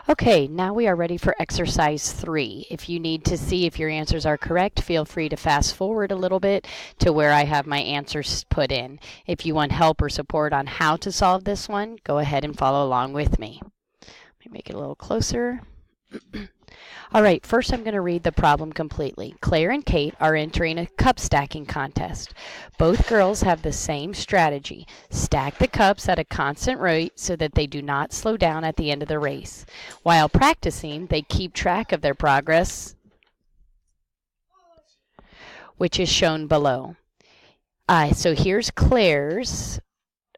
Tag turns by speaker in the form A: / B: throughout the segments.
A: Okay, now we are ready for exercise 3. If you need to see if your answers are correct, feel free to fast forward a little bit to where I have my answers put in. If you want help or support on how to solve this one, go ahead and follow along with me. Let me make it a little closer. All right, first I'm going to read the problem completely. Claire and Kate are entering a cup stacking contest. Both girls have the same strategy. Stack the cups at a constant rate so that they do not slow down at the end of the race. While practicing, they keep track of their progress, which is shown below. So here's Claire's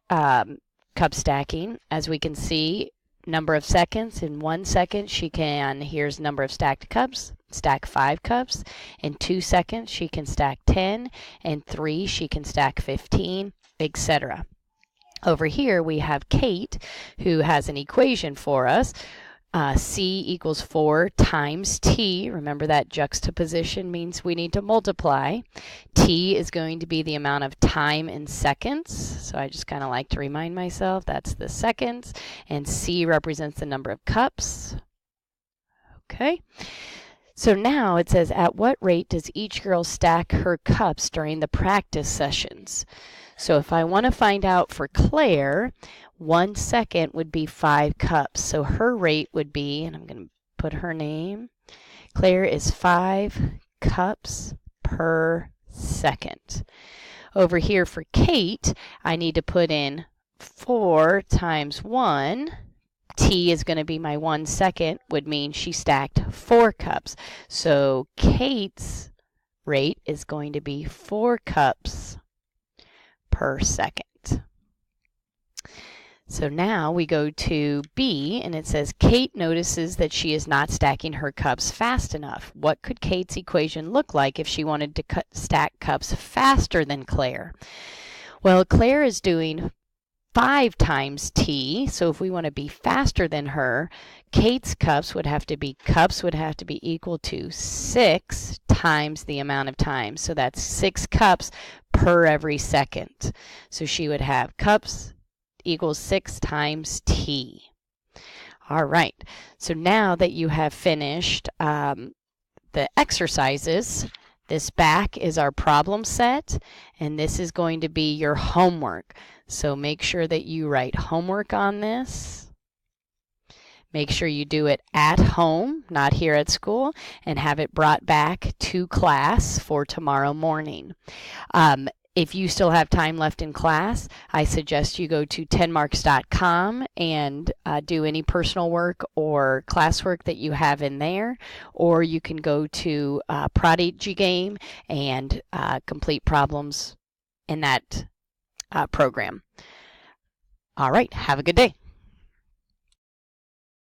A: cup stacking. As we can see, number of seconds. In 1 second, here's number of stacked cups, stack 5 cups. In 2 seconds, she can stack 10. In 3, she can stack 15, etc. Over here, we have Kate, who has an equation for us. C equals 4 times T. Remember that juxtaposition means we need to multiply. T is going to be the amount of time in seconds. So I just kind of like to remind myself that's the seconds. And C represents the number of cups. Okay. So now it says, at what rate does each girl stack her cups during the practice sessions? So if I want to find out for Claire, 1 second would be 5 cups. So her rate would be, and I'm going to put her name, Claire is 5 cups per second. Over here for Kate, I need to put in 4 times 1. T is going to be my 1 second, would mean she stacked 4 cups. So Kate's rate is going to be 4 cups per second. So now we go to B, and it says Kate notices that she is not stacking her cups fast enough. What could Kate's equation look like if she wanted to stack cups faster than Claire? Well, Claire is doing 5 times T, so if we want to be faster than her, Kate's cups would have to be equal to 6 times the amount of time. So that's 6 cups per every second. So she would have cups equals 6 times T. All right, so now that you have finished the exercises, this back is our problem set, and this is going to be your homework. So make sure that you write homework on this. Make sure you do it at home, not here at school, and have it brought back to class for tomorrow morning. If you still have time left in class, I suggest you go to 10marks.com and do any personal work or classwork that you have in there, or you can go to Prodigy Game and complete problems in that program. All right, have a good day.